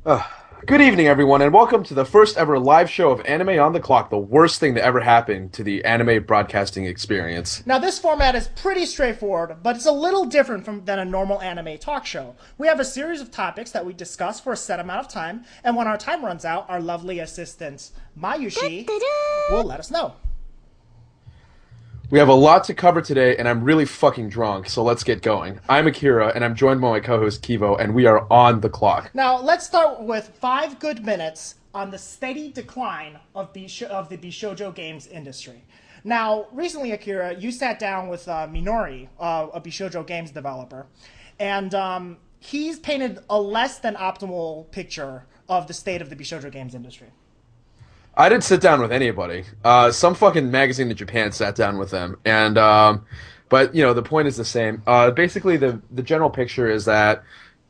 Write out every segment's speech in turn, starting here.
Uh, Good evening, everyone, and welcome to the first ever live show of Anime on the Clock, the worst thing to ever happen to the anime broadcasting experience. Now, this format is pretty straightforward, but it's a little different than a normal anime talk show. We have a series of topics that we discuss for a set amount of time, and when our time runs out, our lovely assistant, Mayushi, will let us know. We have a lot to cover today, and I'm really fucking drunk, so let's get going. I'm Akira, and I'm joined by my co-host Kevo, and we are on the clock. Now, let's start with 5 good minutes on the steady decline of the BISHOUJO games industry. Now, recently, Akira, you sat down with Minori, a BISHOUJO games developer, and he's painted a less than optimal picture of the state of the BISHOUJO games industry. I didn't sit down with anybody. Some fucking magazine in Japan sat down with them, and but you know the point is the same. Basically, the general picture is that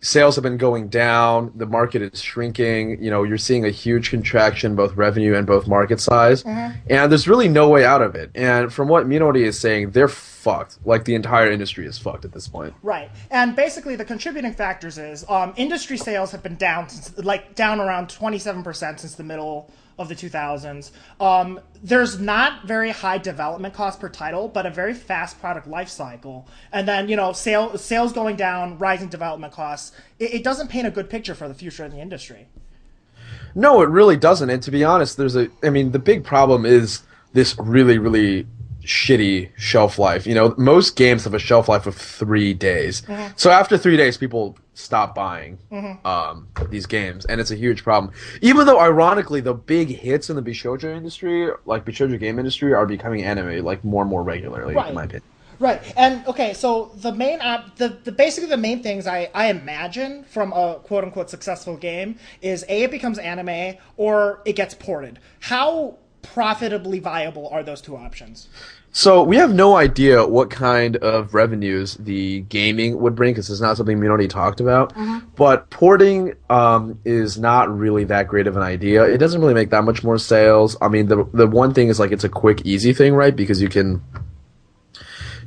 sales have been going down, the market is shrinking. You know, you're seeing a huge contraction, both revenue and both market size, and there's really no way out of it. And from what Minori is saying, they're fucked. Like the entire industry is fucked at this point. Right, and basically the contributing factors is industry sales have been down down around 27% since the middle of the 2000s. There's not very high development cost per title, but a very fast product life cycle. And then, you know, sales going down, rising development costs. It doesn't paint a good picture for the future of the industry. No, it really doesn't. And to be honest, I mean, the big problem is this really, really shitty shelf life. You know, most games have a shelf life of 3 days. So after 3 days, people stop buying these games, and it's a huge problem. Even though, ironically, the big hits in the BISHOUJO industry, like BISHOUJO game industry, are becoming anime like more and more regularly, in my opinion. Right, and okay, so the main basically the main things I imagine from a quote unquote successful game is it becomes anime or it gets ported. How profitably viable are those two options? So we have no idea what kind of revenues the gaming would bring because it's not something we already talked about. But porting is not really that great of an idea. It doesn't really make that much more sales. I mean, the one thing is like it's a quick, easy thing, right? Because you can,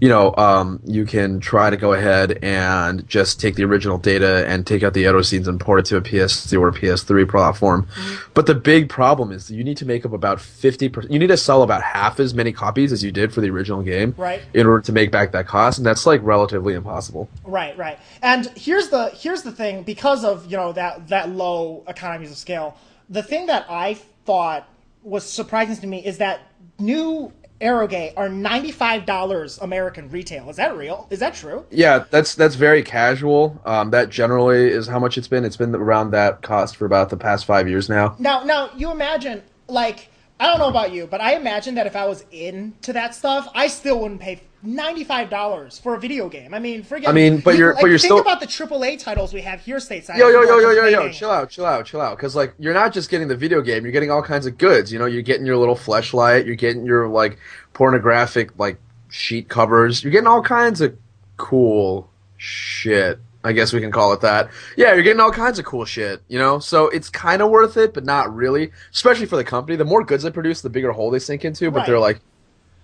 you can try to go ahead and just take the original data and take out the auto scenes and port it to a PS2 or PS3 platform. But the big problem is you need to make up about 50%. You need to sell about half as many copies as you did for the original game, right, in order to make back that cost, and that's like relatively impossible. Right. And here's the thing, because of that low economies of scale. The thing that I thought was surprising to me is that new Eroge are $95 American retail. Is that real? Is that true? Yeah, that's very casual. That generally is how much it's been. It's been around that cost for about the past 5 years now. Now you imagine, like, I don't know about you, but I imagine that if I was into that stuff, I still wouldn't pay $95 for a video game. I mean, but you're still think about the AAA titles we have here stateside. Yo, chill out. Because like you're not just getting the video game, you're getting all kinds of goods. You know, you're getting your little fleshlight, you're getting your like pornographic like sheet covers, you're getting all kinds of cool shit. I guess we can call it that. Yeah, you're getting all kinds of cool shit, you know? So it's kind of worth it, but not really. Especially for the company. The more goods they produce, the bigger hole they sink into. But they're like,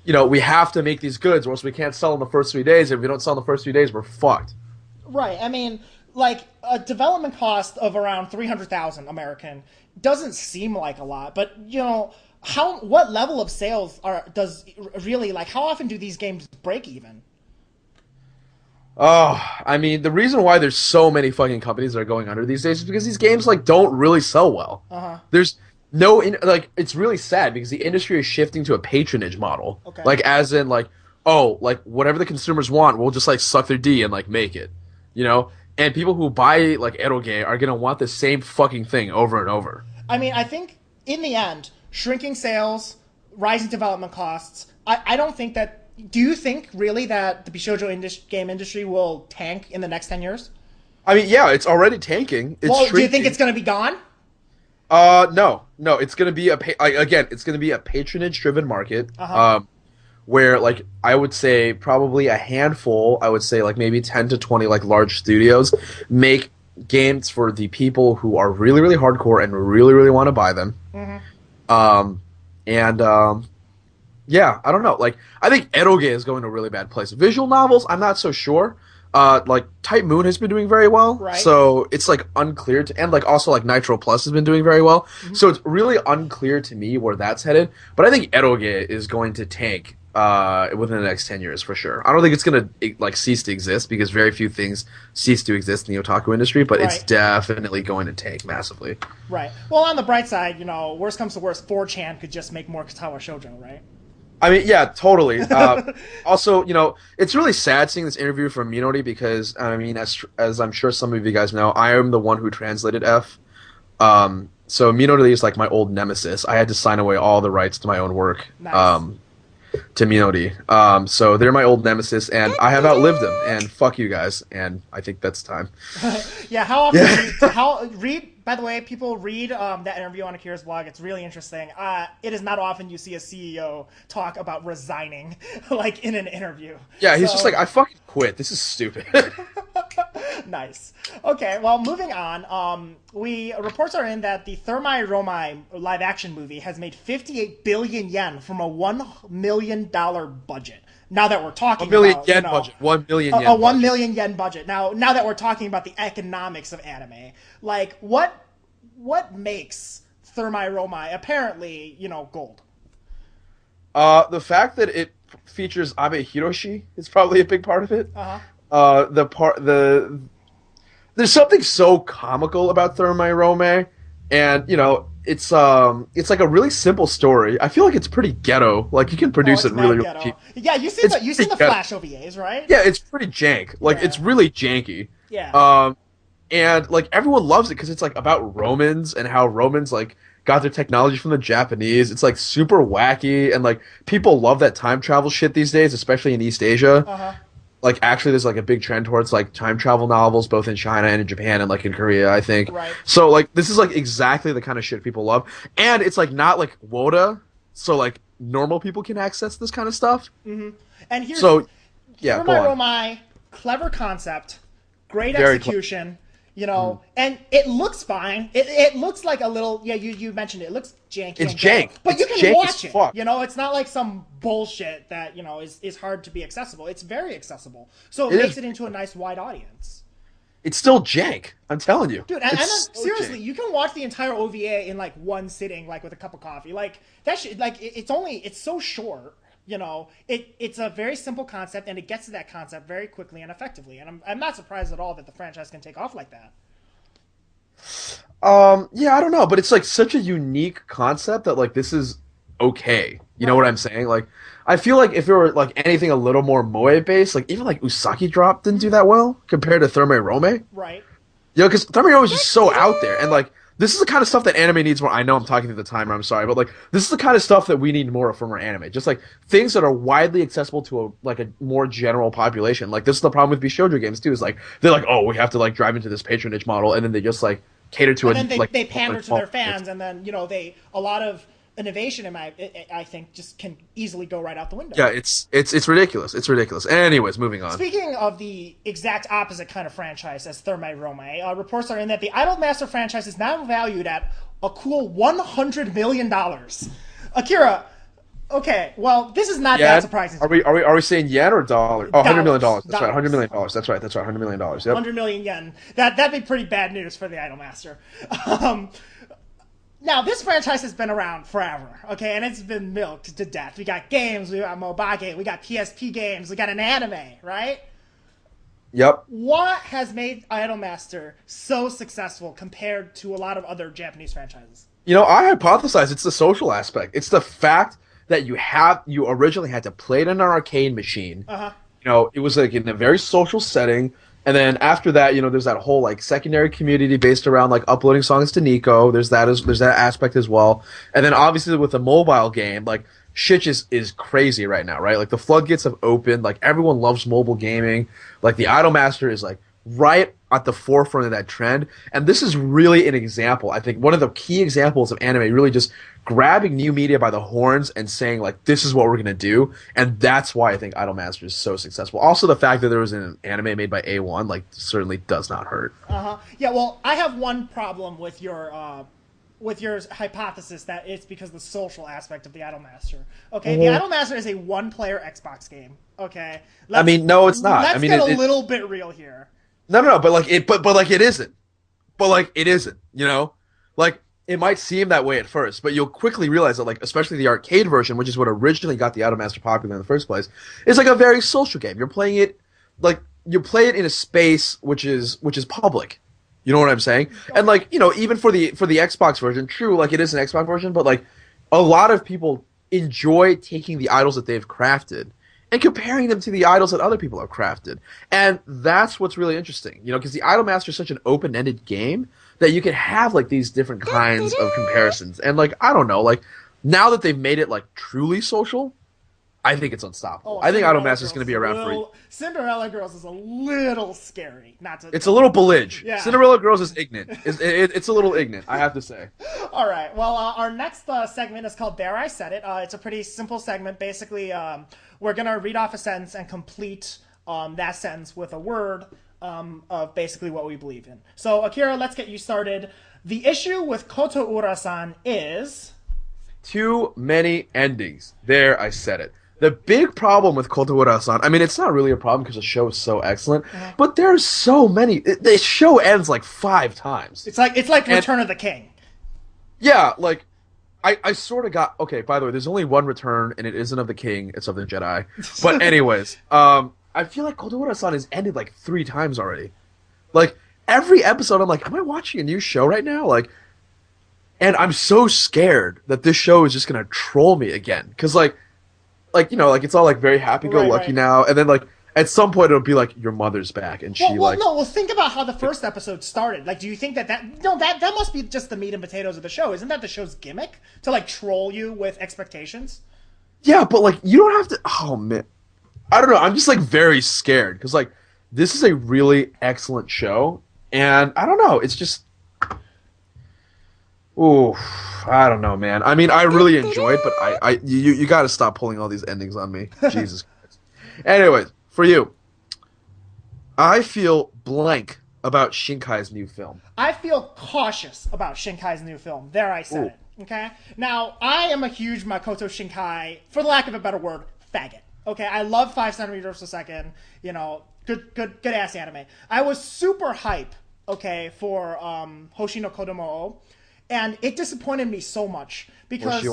we have to make these goods or else we can't sell in the first 3 days. If we don't sell in the first 3 days, we're fucked. Right. I mean, like, a development cost of around $300,000 American doesn't seem like a lot. But, what level of sales how often do these games break even? Oh, I mean, the reason why there's so many fucking companies that are going under these days is because these games, like, don't really sell well. There's no, it's really sad because the industry is shifting to a patronage model. Okay. Like, as in, like, whatever the consumers want, we'll just, like, suck their D and, like, make it. You know? And people who buy, like, Eroge are gonna want the same fucking thing over and over. I mean, I think, in the end, shrinking sales, rising development costs, I don't think that... Do you think, really, that the BISHOUJO game industry will tank in the next 10 years? I mean, yeah, it's already tanking. It's shrinking. Do you think it's going to be gone? No. It's going to be it's going to be a patronage-driven market, where, like, I would say probably a handful, I would say, like, maybe 10 to 20, like, large studios make games for the people who are really, really hardcore and really, really want to buy them. Yeah, I don't know. Like, I think Eroge is going to a really bad place. Visual novels, I'm not so sure. like Type Moon has been doing very well, Right. so it's like unclear to, and like also like Nitro Plus has been doing very well, so it's really unclear to me where that's headed. But I think eroge is going to tank within the next 10 years for sure. I don't think it's gonna like cease to exist because very few things cease to exist in the otaku industry, but it's Right. definitely going to tank massively. Right. Well, on the bright side, worst comes to worst, 4chan could just make more Katawa Shoujo, right? I mean, yeah, totally. Also, it's really sad seeing this interview from Minori because, I mean, as I'm sure some of you guys know, I am the one who translated F. So Minori is like my old nemesis. I had to sign away all the rights to my own work. Nice. To Minori. So they're my old nemesis, and I have outlived them. And fuck you guys. And I think that's time. Yeah, how often read, by the way, people read that interview on Akira's blog. It's really interesting. It is not often you see a CEO talk about resigning, like, in an interview. Yeah, he's just like, I fucking quit. This is stupid. Nice. Okay, well, moving on. Reports are in that the THERMAE ROMAE live action movie has made 58 billion yen from a $1 million budget. Now that we're talking 1 million about, yen budget. 1 million yen. A 1 million yen budget. Now that we're talking about the economics of anime, like what makes THERMAE ROMAE apparently, gold? The fact that it features Abe Hiroshi is probably a big part of it. There's something so comical about THERMAE ROMAE, and it's like a really simple story. I feel like it's pretty ghetto. Like you can produce it really cheap. Yeah, you've seen the Flash OVAs, right? Yeah, it's pretty jank. Like it's really janky. Yeah. And like everyone loves it because it's like about Romans and how Romans like got their technology from the Japanese. It's like super wacky and like people love that time travel shit these days, especially in East Asia. Like actually there's like a big trend towards like time travel novels both in China and in Japan and like in Korea, I think. Right. So like this is like exactly the kind of shit people love. And it's like not like WOTA, so like normal people can access this kind of stuff. And here's so yeah, THERMAE ROMAE, clever concept, great Very execution, and it looks fine. It looks like a little, you mentioned it looks janky. It's and jank. But It's you can jank watch as it. fuck. It's not like some bullshit that, is hard to be accessible. It's very accessible. So it It makes is. it into a nice wide audience. It's still jank. I'm telling you. Dude, and It's so seriously, jank. you can watch the entire OVA in like one sitting, like with a cup of coffee. Like that shit, like it's so short. It's a very simple concept, and it gets to that concept very quickly and effectively. And I'm not surprised at all that the franchise can take off like that. Yeah, I don't know, but it's like such a unique concept that like this is okay. You know what I'm saying? Like, I feel like if it were like anything a little more moe based, like even like Usaki Drop didn't do that well compared to THERMAE ROMAE. Right. Because THERMAE ROMAE is just so out there, and like this is the kind of stuff that anime needs more. I know I'm talking through the timer. I'm sorry, but like this is the kind of stuff that we need more from our anime. Just like things that are widely accessible to a more general population. Like this is the problem with BISHOUJO games too. Is like they're like, oh, we have to like drive into this patronage model, and then they just like cater to And then like they pander to their fans, and then a lot of innovation I think just can easily go right out the window. Yeah, it's ridiculous. It's ridiculous. Anyways, moving on. Speaking of the exact opposite kind of franchise as THERMAE ROMAE, reports are in that the Idol Master franchise is now valued at a cool $100 million. Akira, okay, well, this is not that surprising. Are we saying yen or dollar? Oh, $100 million. That's right. $100 million. Dollars. That's right. $100 million. Yep. 100 million yen. That'd be pretty bad news for the Idol Master. Now, this franchise has been around forever, okay, and it's been milked to death. We got games, we got OMAKE, we got PSP games, we got an anime, right? Yep. What has made Idol Master so successful compared to a lot of other Japanese franchises? I hypothesize it's the social aspect. It's the fact that you originally had to play it in an arcade machine. It was like in a very social setting. And then after that, there's that whole like secondary community based around like uploading songs to Nico. There's that aspect as well. And then obviously with the mobile game, like shit is crazy right now, right? Like the floodgates have opened. Like everyone loves mobile gaming. Like the Idol Master is like right at the forefront of that trend. And this is really an example. I think one of the key examples of anime really just grabbing new media by the horns and saying like, this is what we're going to do. And that's why I think Idol Master is so successful. Also the fact that there was an anime made by A1 like certainly does not hurt. Yeah, well, I have one problem with your with your hypothesis that it's because of the social aspect of the Idolmaster. Okay, the Idolmaster is a one-player Xbox game. Okay, I mean, no, it's not. Let's I mean, get a little bit real here. No, but like it, but like it isn't. But like it isn't. You know, like it might seem that way at first, but you'll quickly realize that, like, especially the arcade version, which is what originally got the Idolmaster popular in the first place, is like a very social game. You're playing it, like, you play it in a space which is public. You know what I'm saying? And like, you know, even for the Xbox version, true, like it is an Xbox version, but like a lot of people enjoy taking the idols that they've crafted and comparing them to the idols that other people have crafted. And that's what's really interesting, you know, because the Idolmaster is such an open-ended game that you can have like these different kinds of comparisons. And like, I don't know, like now that they've made it like truly social, I think it's unstoppable. I think Idolmaster is going to be around for. Cinderella Girls is a little scary. It's a little bellige. Yeah. Cinderella Girls is ignorant. It's a little ignorant, I have to say. All right. Well, our next segment is called There I Said It. It's a pretty simple segment. Basically, we're going to read off a sentence and complete that sentence with a word of basically what we believe in. So, Akira, let's get you started. The issue with Koto Ura-san is... too many endings. There, I said it. The big problem with Koto Ura-san, I mean, it's not really a problem because the show is so excellent, but there's so many. The show ends like 5 times. It's like Return of the King. Yeah, like, I sort of got... Okay, by the way, there's only one return, and it isn't of the King, it's of the Jedi. But anyways, I feel like Koto Ura-san has ended like 3 times already. Like, every episode, I'm like, am I watching a new show right now? Like, and I'm so scared that this show is just gonna troll me again. Because, like, you know, like, it's all, like, very happy-go-lucky now. And then, like, at some point it'll be like, your mother's back. And well, think about how the first episode started. Like, do you think that must be just the meat and potatoes of the show. Isn't that the show's gimmick? To, like, troll you with expectations? Yeah, but, like, you don't have to... Oh, man. I don't know. I'm just, like, very scared. Because, like, this is a really excellent show. And I don't know. It's just... Ooh, I don't know, man. I mean, I really enjoy it, but you got to stop pulling all these endings on me. Jesus Christ. Anyways, for you, I feel blank about Shinkai's new film. I feel cautious about Shinkai's new film. There, I said it. Okay? Now, I am a huge Makoto Shinkai, for the lack of a better word, faggot. Okay? I love 5 centimeters per second. You know, good ass anime. I was super hype, okay, for Hoshi no Kodomo, and it disappointed me so much because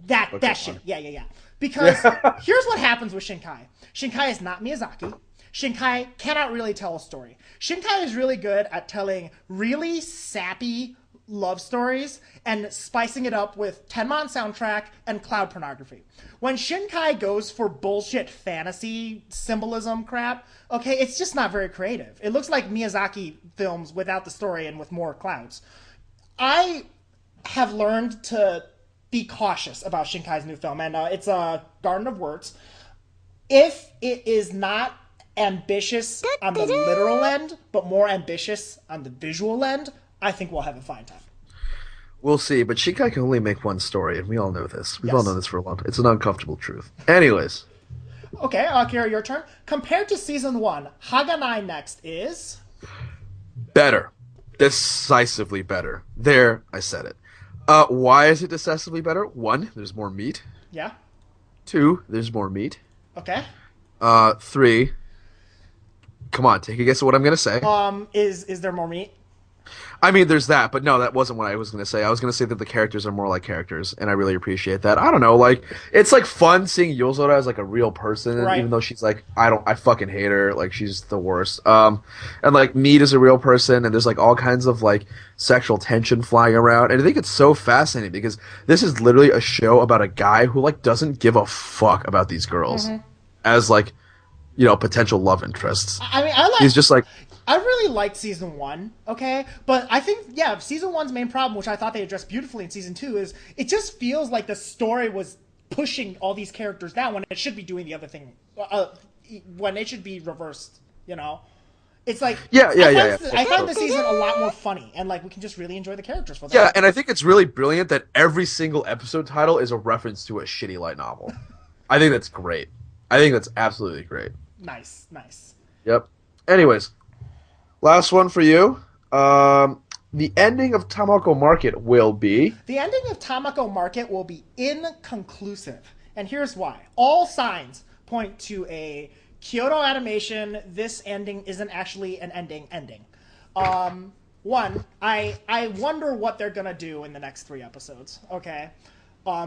that shit. Yeah. Because here's what happens with Shinkai. Shinkai is not Miyazaki. Shinkai cannot really tell a story. Shinkai is really good at telling really sappy love stories and spicing it up with Tenman soundtrack and cloud pornography. When Shinkai goes for bullshit fantasy symbolism crap, okay, it's just not very creative. It looks like Miyazaki films without the story and with more clouds. I have learned to be cautious about Shinkai's new film, and it's a Garden of Words. If it is not ambitious on the literal end, but more ambitious on the visual end, I think we'll have a fine time. We'll see, but Shinkai can only make one story, and we all know this. We've all known this for a long time. It's an uncomfortable truth. Anyways. Okay, Akira, your turn. Compared to Season 1, Haganai next is... better. Decisively better. There, I said it. Why is it decisively better? 1, there's more meat. Yeah. 2, there's more meat. Okay. 3, come on, take a guess at what I'm going to say. Is there more meat? I mean, there's that, but no, that wasn't what I was going to say. I was going to say that the characters are more like characters, and I really appreciate that. I don't know, like, it's like fun seeing Yozora as like a real person, right. Even though she's like, I fucking hate her, like, she's the worst. And like, Meat is a real person, and there's like all kinds of like sexual tension flying around, and I think it's so fascinating because this is literally a show about a guy who like doesn't give a fuck about these girls as like, you know, potential love interests. I mean, he's just like. I really liked Season 1, okay? But I think, yeah, Season 1's main problem, which I thought they addressed beautifully in Season 2, is it just feels like the story was pushing all these characters down when it should be doing the other thing. When it should be reversed, you know? It's like... I find the season a lot more funny, and, like, we can just really enjoy the characters for that. Yeah, and I think it's really brilliant that every single episode title is a reference to a shitty light novel. I think that's great. I think that's absolutely great. Nice. Yep. Anyways... last one for you. the ending of Tamako Market will be... The ending of Tamako Market will be inconclusive. And here's why. All signs point to a Kyoto Animation, this ending isn't actually an ending. One, I wonder what they're going to do in the next 3 episodes, okay?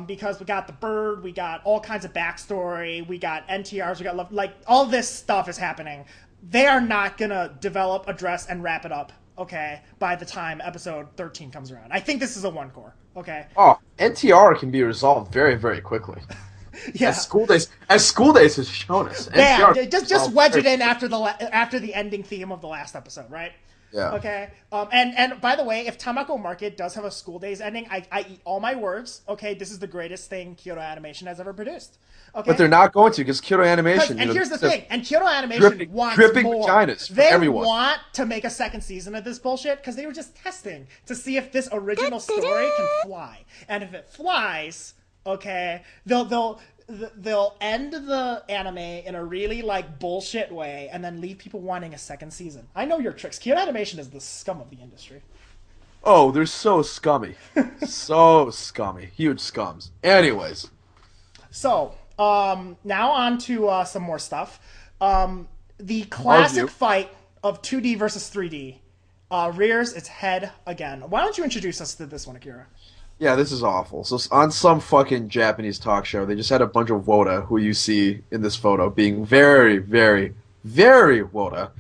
Because we got the bird, we got all kinds of backstory, we got NTRs, we got, like, all this stuff is happening. They are not going to develop, address, and wrap it up, okay, by the time episode 13 comes around. I think this is a one-core, okay? Oh, NTR can be resolved very, very quickly. Yeah. As School Days has shown us. Yeah, just wedge it in after the ending theme of the last episode, right? Yeah. Okay. And by the way, if Tamako Market does have a School Days ending, I eat all my words. Okay, this is the greatest thing Kyoto Animation has ever produced. Okay. But they're not going to, because Kyoto Animation. And here's the thing. And Kyoto Animation wants dripping more. vaginas for they everyone. want to make a second season of this bullshit because they were just testing to see if this original story can fly. And if it flies, okay, they'll end the anime in a really like bullshit way and then leave people wanting a second season. I know your tricks. Kyoto Animation is the scum of the industry. Oh, they're so scummy. So scummy. Huge scums. Anyways. So, now on to some more stuff. The classic fight of 2D versus 3D rears its head again. Why don't you introduce us to this one, Akira? Yeah, this is awful. So on some fucking Japanese talk show, they just had a bunch of Woda, who you see in this photo, being very, very, very Woda.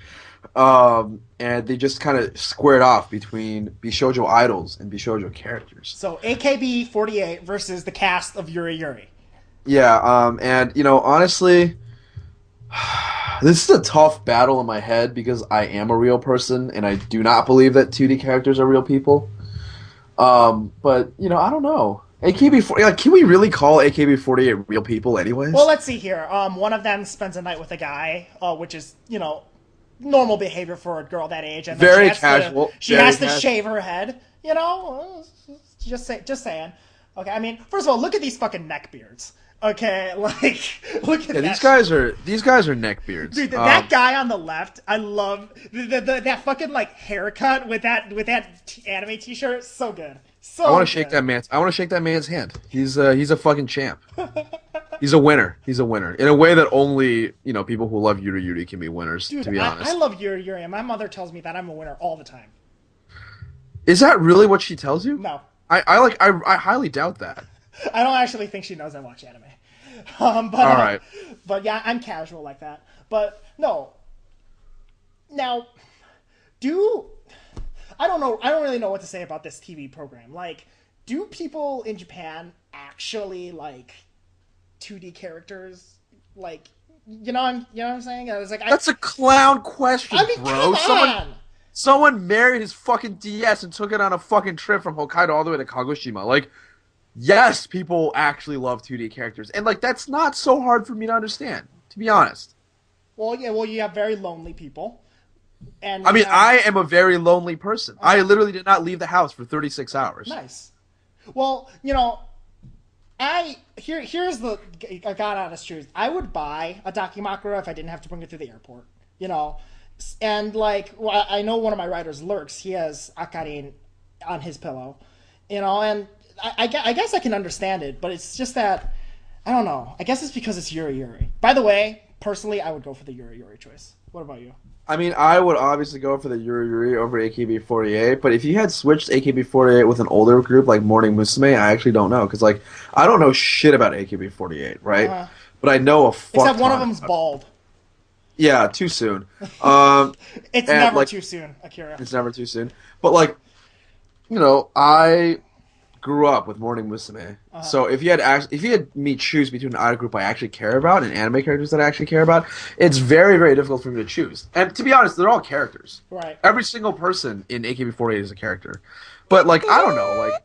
And they just kind of squared off between BISHOUJO idols and BISHOUJO characters. So AKB48 versus the cast of Yuri Yuri. Yeah, and, you know, honestly, this is a tough battle in my head because I am a real person, and I do not believe that 2D characters are real people. But, you know, I don't know. AKB48, like, can we really call AKB48 real people anyways? Well, let's see here. One of them spends a night with a guy, which is, you know, normal behavior for a girl that age. And very casual. She has to shave her head, you know? Just saying. Okay, I mean, first of all, look at these fucking neck beards. Okay, like, look at that. These guys are neck beards. Dude, that guy on the left, I love that fucking like haircut with that anime t-shirt. So good. I want to shake that man's hand. He's a fucking champ. He's a winner. He's a winner in a way that only, you know, people who love Yuri Yuri can be winners. Dude, to be honest, I love Yuri Yuri, and my mother tells me that I'm a winner all the time. Is that really what she tells you? No. I highly doubt that. I don't actually think she knows I watch anime. All right. But yeah, I'm casual like that. But no. Now, I don't know. I don't really know what to say about this TV program. Like, do people in Japan actually like 2D characters? Like, you know what I'm saying? I was like, that's a clown question, I mean, bro. come on. Someone married his fucking DS and took it on a fucking trip from Hokkaido all the way to Kagoshima. Like, yes, people actually love 2D characters. And, like, that's not so hard for me to understand, to be honest. Well, yeah, you have very lonely people. And I mean, I am a very lonely person. I literally did not leave the house for 36 hours. Nice. Well, you know, here's the God honest truth. I would buy a Dakimakura if I didn't have to bring it through the airport. You know? And, like, well, I know one of my writers, Lurks, he has Akarin on his pillow. You know, and I guess I can understand it, but it's just that, I don't know. I guess it's because it's Yuri Yuri. By the way, personally, I would go for the Yuri Yuri choice. What about you? I mean, I would obviously go for the Yuri Yuri over AKB48, but if you had switched AKB48 with an older group like Morning Musume, I actually don't know. Because, like, I don't know shit about AKB48, right? But I know a fuck Except one of ton. them's bald. Yeah, too soon. It's never too soon, Akira. It's never too soon. But, like, you know, I grew up with Morning Musume. So if you had me choose between an idol group I actually care about and anime characters that I actually care about, it's very, very difficult for me to choose. And to be honest, they're all characters. Right. Every single person in AKB48 is a character. But, like, I don't know, like,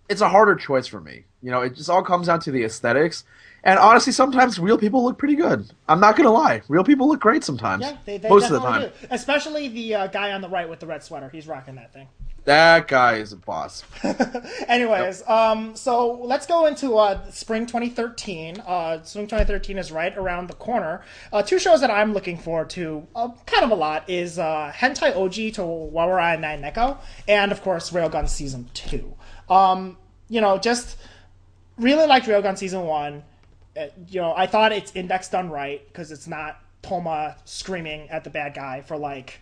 it's a harder choice for me. You know, it just all comes down to the aesthetics. And honestly, sometimes real people look pretty good. I'm not gonna lie, real people look great sometimes. Yeah, they most of the time. do. Especially the guy on the right with the red sweater. He's rocking that thing. That guy is a boss. Anyways, so let's go into spring 2013. Spring 2013 is right around the corner. Two shows that I'm looking forward to kind of a lot is Hentai Oji to Wawarai Nai Neko, and of course Railgun Season 2. Just really liked Railgun Season 1. I thought it's index done right, because it's not Toma screaming at the bad guy for like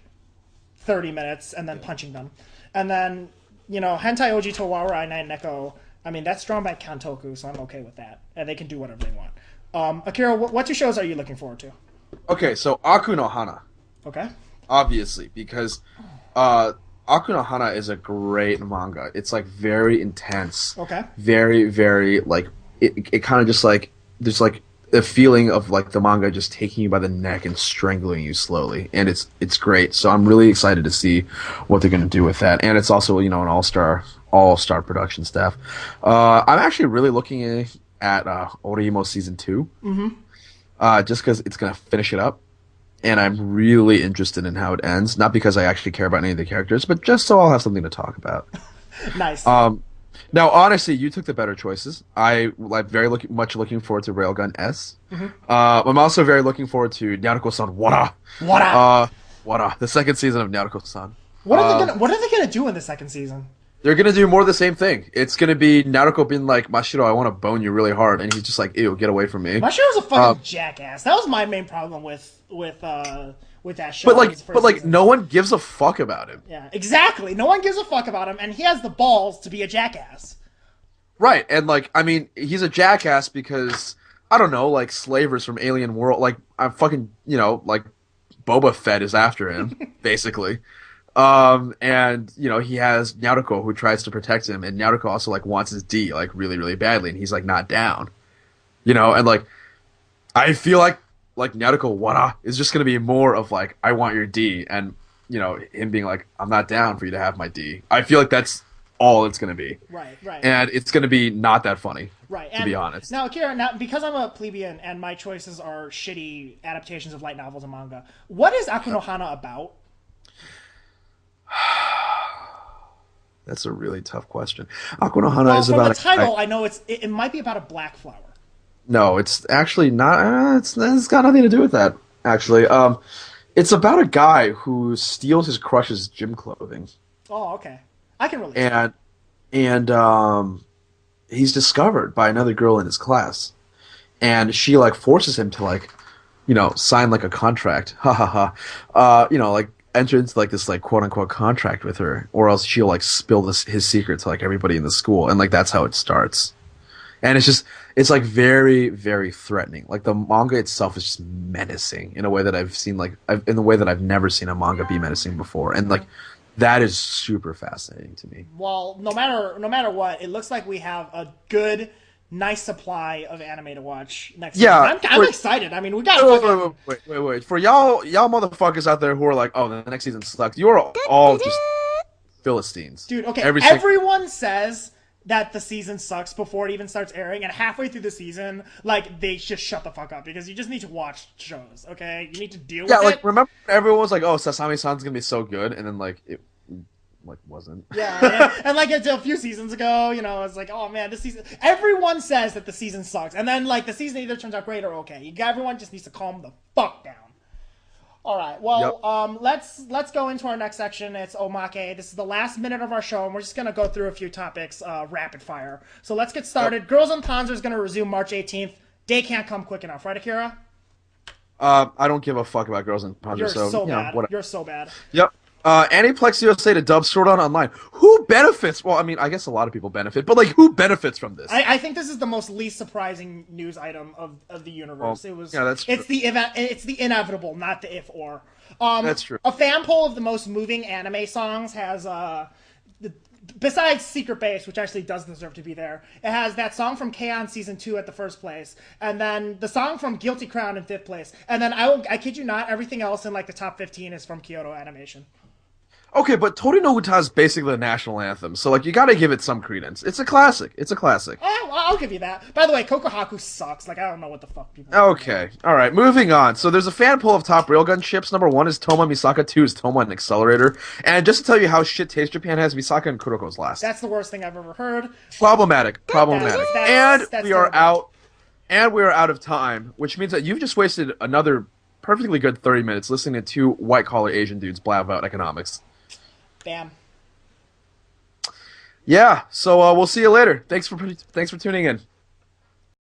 30 minutes and then punching them. And then, Hentai Oji to Wawarai Nai Neko, I mean, that's drawn by Kantoku, so I'm okay with that. And they can do whatever they want. Akira, what two shows are you looking forward to? Okay, so Aku no Hana. Okay. Obviously, because Aku no Hana is a great manga. It's, like, very intense. Okay. Very, very, like, it kind of just, like, there's, like, the feeling of like the manga just taking you by the neck and strangling you slowly, and it's great. So I'm really excited to see what they're going to do with that. And it's also an all-star production staff. I'm actually really looking at Orimo Season 2, just because it's going to finish it up, and I'm really interested in how it ends. Not because I actually care about any of the characters, but just so I'll have something to talk about. Nice. Now, honestly, you took the better choices. I like very much looking forward to Railgun S. I'm also very looking forward to Naruto-san Wara. Wara, the second season of Naruto-san. What are they gonna do in the second season? They're gonna do more of the same thing. It's gonna be Naruto being like, Mashiro, I want to bone you really hard, and he's just like, ew, get away from me. Mashiro's a fucking jackass. That was my main problem with that show. But like, no one gives a fuck about him. Yeah, exactly. No one gives a fuck about him, and he has the balls to be a jackass. Right, and like, I mean, he's a jackass because, I don't know, like, slavers from Alien World, like, I'm fucking, like, Boba Fett is after him, basically. And, he has Naruto who tries to protect him, and Naruto also, like, wants his D, like, really, really badly, and he's, like, not down. And, like, I feel like Naruto Wara is just gonna be more of, like, I want your D, and, him being like, I'm not down for you to have my D. I feel like that's all it's gonna be. Right. And it's gonna be not that funny. Right. To be honest. Now, Akira, because I'm a plebeian and my choices are shitty adaptations of light novels and manga, what is Aku no Hana about? That's a really tough question. Aku no Hana is about the title, I know it might be about a black flower. No, it's actually not. It's got nothing to do with that. Actually, it's about a guy who steals his crush's gym clothing. Oh, okay. I can relate. And he's discovered by another girl in his class, and she like forces him to like, sign like a contract. Ha ha ha. Like enter into like this like quote unquote contract with her, or else she'll like spill his secret to like everybody in the school, and like that's how it starts. And it's like very, very threatening. Like the manga itself is just menacing in a way that in the way that I've never seen a manga be menacing before. And like that is super fascinating to me. Well, no matter what, it looks like we have a good, nice supply of anime to watch next season. I'm excited. I mean, we got wait. For y'all motherfuckers out there who are like, oh, the next season sucks. You are all just Philistines. Dude, okay. Everyone says that the season sucks before it even starts airing, and halfway through the season, like, they just shut the fuck up, because you just need to watch shows, okay? You need to deal with it. Yeah, like, remember everyone was like, oh, Sasami-san's gonna be so good, and then, like, it, like, wasn't. Yeah, and like, a few seasons ago, it's like, oh, man, this season... Everyone says that the season sucks, and then, like, the season either turns out great or okay. Everyone just needs to calm the fuck down. All right. Well, let's go into our next section. It's Omake. This is the last minute of our show, and we're just gonna go through a few topics, rapid fire. So let's get started. Yep. Girls on Panzer is gonna resume March 18th. Day can't come quick enough, right, Akira? I don't give a fuck about Girls on Panzer. You're so bad. You're so bad. Yep. Aniplex USA to dub Sword Art Online. Who benefits? Well, I mean, I guess a lot of people benefit, but like, who benefits from this? I think this is the most least surprising news item of the universe. Well, it was. Yeah, that's true. It's the inevitable, not the if or. That's true. A fan poll of the most moving anime songs has besides Secret Base, which actually does deserve to be there, it has that song from K-On! Season 2 at the first place, and then the song from Guilty Crown in 5th place, and then I kid you not, everything else in like the top 15 is from Kyoto Animation. Okay, but Tori no Uta is basically the national anthem, so like you got to give it some credence. It's a classic. It's a classic. Oh, well, I'll give you that. By the way, Kokohaku sucks. Like, I don't know what the fuck people. Okay, all right. Moving on. So there's a fan poll of top railgun ships. Number 1 is Toma Misaka. 2 is Toma and Accelerator. And just to tell you how shit taste Japan has, Misaka and Kuroko's last. That's the worst thing I've ever heard. Problematic. Problematic. That's and we are terrible. out. And we are out of time, which means that you've just wasted another perfectly good 30 minutes listening to two white collar Asian dudes blab about economics. Bam. Yeah, so we'll see you later. Thanks for tuning in.